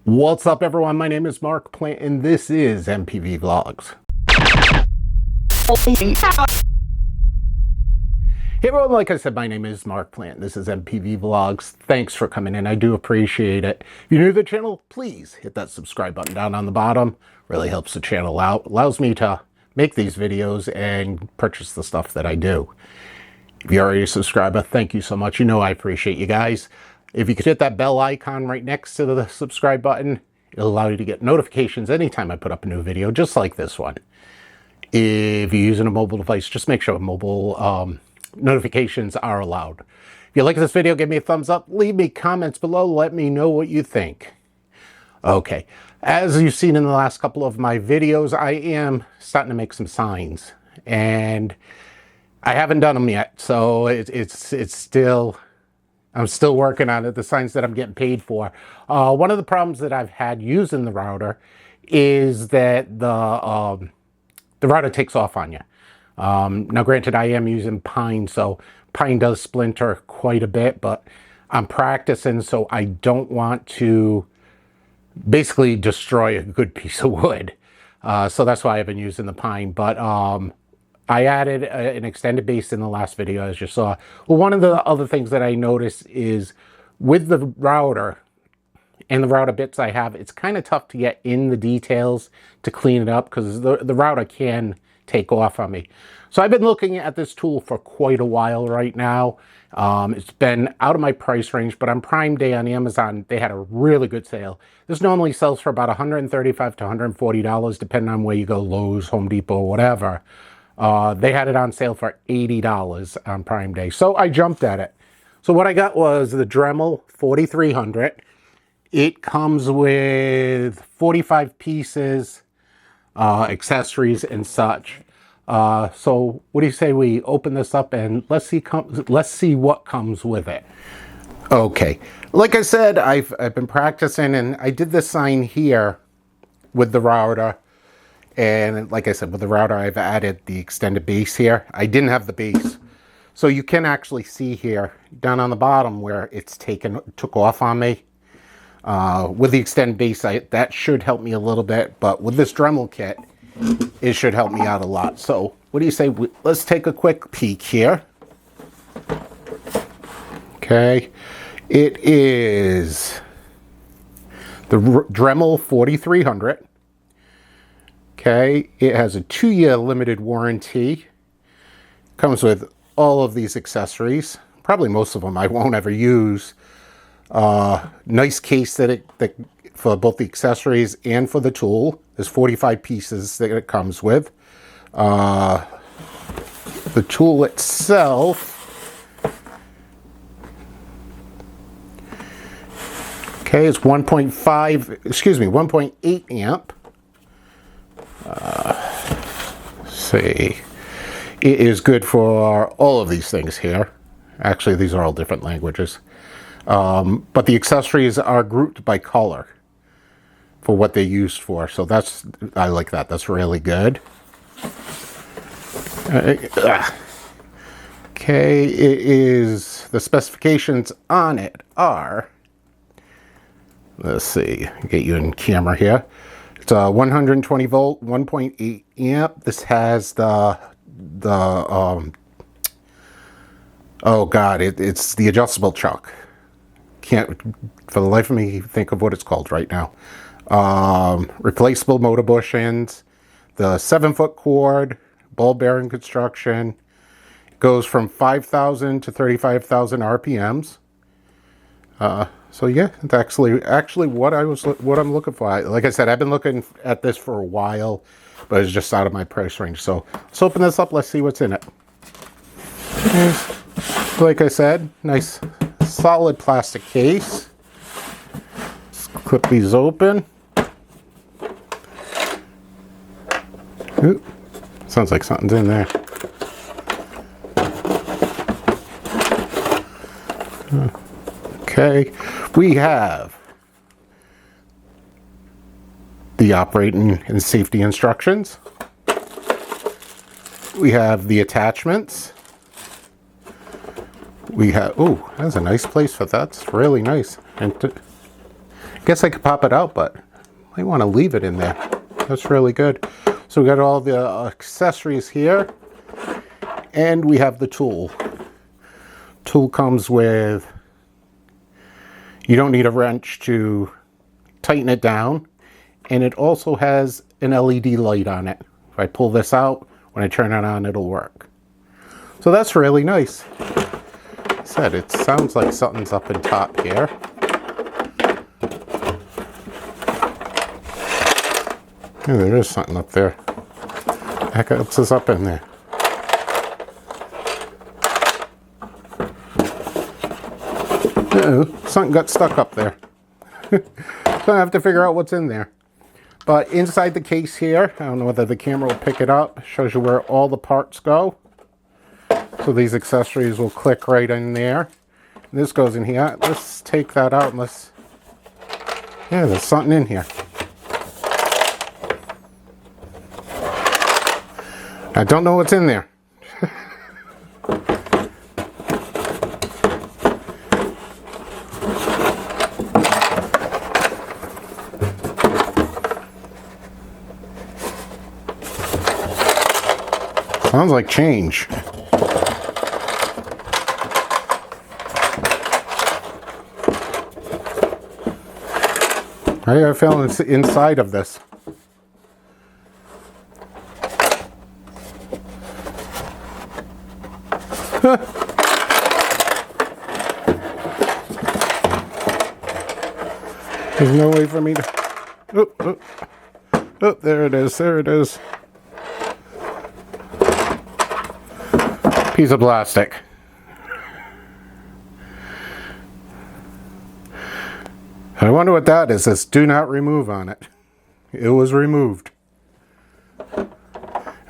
What's up, everyone? My name is Mark Plant, and this is MPV Vlogs. Hey everyone, like I said, my name is Mark Plant. This is MPV Vlogs. Thanks for coming in. I do appreciate it. If you're new to the channel, please hit that subscribe button down on the bottom. Really helps the channel out. Allows me to make these videos and purchase the stuff that I do. If you're already a subscriber, thank you so much. You know I appreciate you guys. If you could hit that bell icon right next to the subscribe button, it'll allow you to get notifications anytime I put up a new video, just like this one. If you're using a mobile device, just make sure mobile notifications are allowed. If you like this video, give me a thumbs up. Leave me comments below. Let me know what you think. Okay, as you've seen in the last couple of my videos, I am starting to make some signs. And I haven't done them yet, so it's still... I'm still working on it, the signs that I'm getting paid for. One of the problems that I've had using the router is that the router takes off on you. Now granted, I am using pine, so pine does splinter quite a bit, but I'm practicing, so I don't want to basically destroy a good piece of wood. So that's why I've been using the pine, but I added an extended base in the last video, as you saw. Well, one of the other things that I noticed is with the router and the router bits I have, it's kind of tough to get in the details to clean it up because the router can take off on me. So I've been looking at this tool for quite a while right now. It's been out of my price range, but on Prime Day on Amazon, they had a really good sale. This normally sells for about $135 to $140, depending on where you go, Lowe's, Home Depot, whatever. They had it on sale for $80 on Prime Day. So I jumped at it. So what I got was the Dremel 4300. It comes with 45 pieces, accessories and such. So what do you say we open this up and let's see what comes with it. Okay. Like I said, I've been practicing, and I did this sign here with the router. And like I said, with the router, I've added the extended base here. I didn't have the base. So you can actually see here down on the bottom where it's took off on me. With the extended base, that should help me a little bit. But with this Dremel kit, it should help me out a lot. So what do you say? Let's take a quick peek here. Okay. It is the Dremel 4300. Okay, it has a 2-year limited warranty. Comes with all of these accessories. Probably most of them I won't ever use. Nice case that for both the accessories and for the tool. There's 45 pieces that it comes with. The tool itself, okay, is 1.8 amp. See, it is good for all of these things here. Actually, these are all different languages. But the accessories are grouped by color for what they're used for. So I like that. That's really good. Okay, the specifications on it are, let's see, get you in camera here. It's a 120 volt, 1.8 amp. This has oh God, it's the adjustable chuck. Can't, for the life of me, think of what it's called right now. Replaceable motor bushings, the 7-foot cord, ball bearing construction. It goes from 5,000 to 35,000 RPMs. So yeah, it's actually what I'm looking for. Like I said, I've been looking at this for a while, but it's just out of my price range. So let's open this up. Let's see what's in it. Like I said, nice solid plastic case. Let's clip these open. Ooh, sounds like something's in there. Okay, we have the operating and safety instructions. We have the attachments. We have, oh, that's a nice place for that. That's really nice. And Guess I could pop it out, but I want to leave it in there. That's really good. So we got all the accessories here, and we have the tool. Tool comes with, you don't need a wrench to tighten it down, and it also has an LED light on it. If I pull this out, when I turn it on, it'll work. So that's really nice. Like I said, it sounds like something's up in top here. Yeah, there is something up there. What the heck else is up in there? Uh-oh, something got stuck up there. So I have to figure out what's in there. But inside the case here, I don't know whether the camera will pick it up, shows you where all the parts go. So these accessories will click right in there. And this goes in here. Let's take that out and let's... Yeah, there's something in here. I don't know what's in there. Sounds like change. How do you feel inside of this? There's no way for me to... Oh, oh. Oh, there it is. There it is. Piece of plastic. I wonder what that is. This do not remove on it. It was removed. And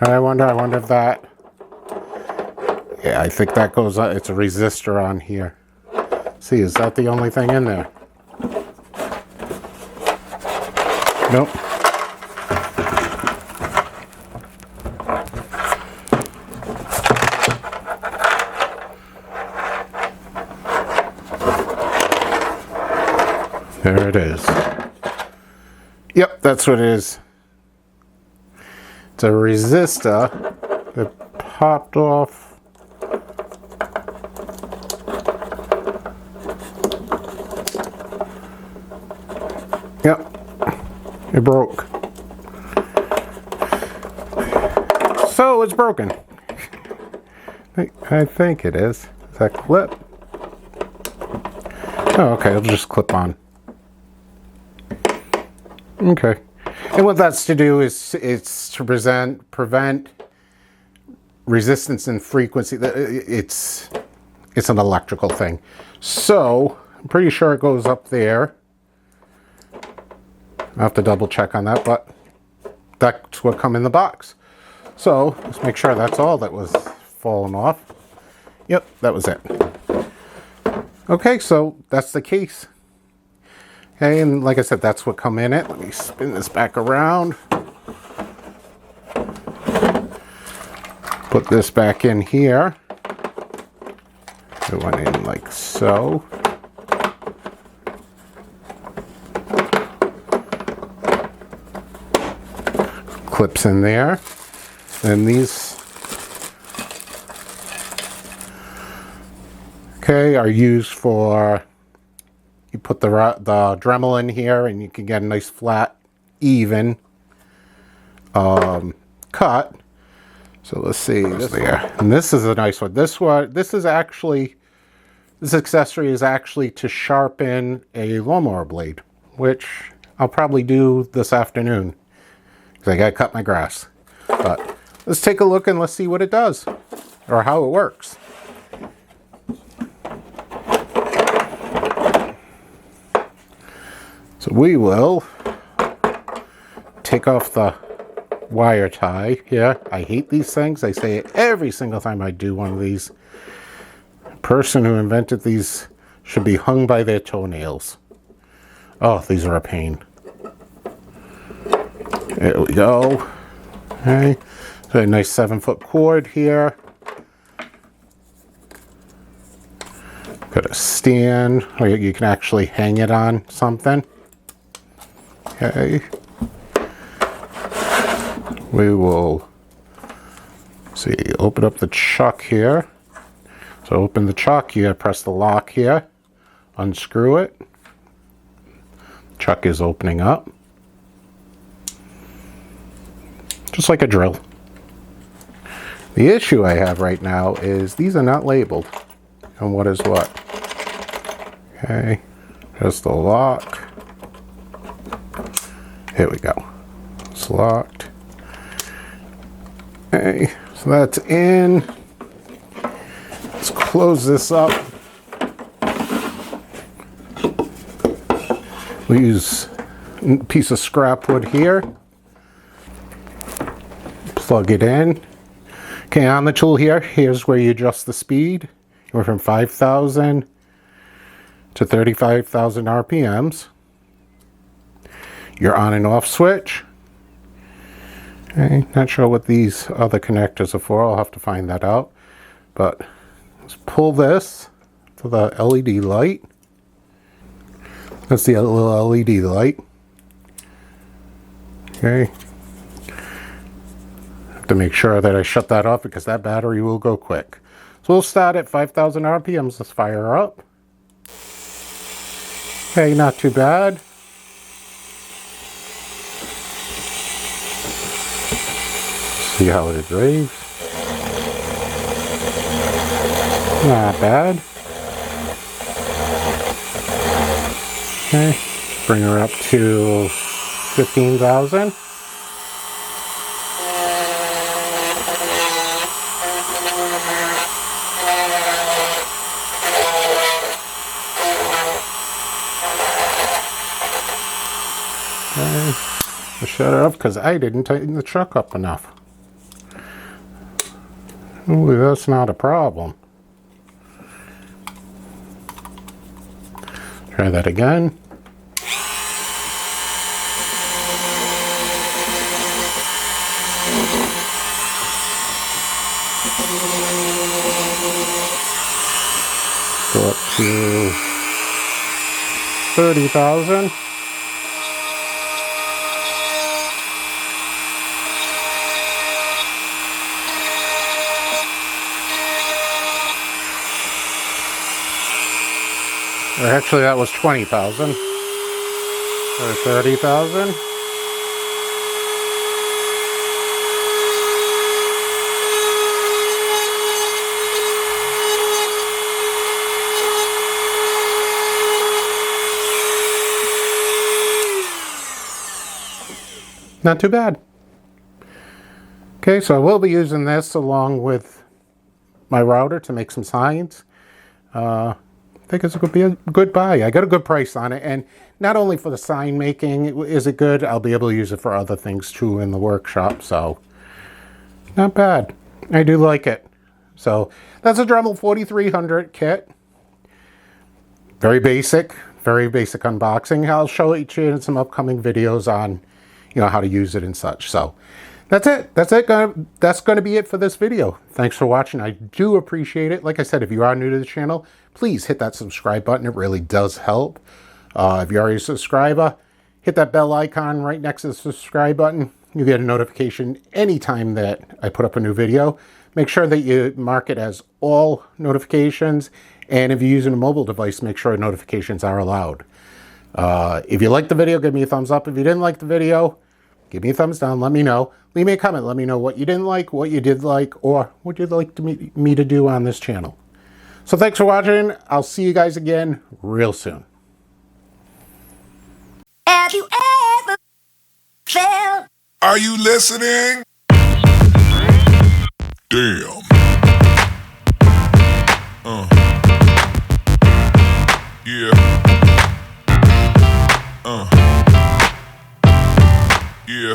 I wonder if that... Yeah, I think that goes on. It's a resistor on here. See, is that the only thing in there? Nope. There it is. Yep, that's what it is. It's a resistor that popped off. Yep, it broke. So it's broken. I think it is. Is that clip? Oh, okay, it'll just clip on. Okay. And what that's to do is it's to prevent resistance and frequency. It's an electrical thing. So I'm pretty sure it goes up there. I have to double check on that, but that's what come in the box. So let's make sure that's all that was falling off. Yep, that was it. Okay, so that's the case. Okay, and like I said, that's what come in it. Let me spin this back around. Put this back in here. It went in like so. Clips in there. And these, okay, are used for... You put the Dremel in here and you can get a nice flat, even cut. So let's see this there. And this is a nice one. This accessory is actually to sharpen a lawnmower blade, which I'll probably do this afternoon because I gotta cut my grass. But let's take a look and let's see what it does or how it works. So we will take off the wire tie here. I hate these things. I say it every single time I do one of these. The person who invented these should be hung by their toenails. Oh, these are a pain. There we go. Okay, so a nice 7-foot cord here. Got a stand, or you can actually hang it on something. Okay. We will see, open up the chuck here. So open the chuck, you gotta press the lock here, unscrew it. Chuck is opening up. Just like a drill. The issue I have right now is these are not labeled on what is what. Okay, there's the lock. Here we go. It's locked. Okay, so that's in. Let's close this up. We use a piece of scrap wood here. Plug it in. Okay, on the tool here, here's where you adjust the speed. You went from 5,000 to 35,000 RPMs. Your on and off switch. Okay, not sure what these other connectors are for. I'll have to find that out. But let's pull this to the LED light. That's the little LED light. Okay. Have to make sure that I shut that off because that battery will go quick. So we'll start at 5,000 RPMs. Let's fire her up. Okay, not too bad. See how it raves. Not bad. Okay, bring her up to 15,000. Okay, I'll shut it up because I didn't tighten the chuck up enough. Ooh, that's not a problem. Try that again. Go up to 30,000. Or actually, that was 20,000 or 30,000. Not too bad. Okay, so I will be using this along with my router to make some signs. I think it's going to be a good buy. I got a good price on it, and not only for the sign making is it good, I'll be able to use it for other things too in the workshop, so not bad. I do like it. So that's a Dremel 4300 kit. Very basic unboxing. I'll show you in some upcoming videos on, you know, how to use it and such. So that's it. That's going to be it for this video. Thanks for watching. I do appreciate it. Like I said, if you are new to the channel, please hit that subscribe button. It really does help. If you're already a subscriber, hit that bell icon right next to the subscribe button. You get a notification anytime that I put up a new video. Make sure that you mark it as all notifications. And if you're using a mobile device, make sure notifications are allowed. If you liked the video, give me a thumbs up. If you didn't like the video, give me a thumbs down. Let me know. Leave me a comment. Let me know what you didn't like, what you did like, or what you'd like me to do on this channel. So thanks for watching. I'll see you guys again real soon. Have you ever felt? Are you listening? Damn. Yeah. Yeah.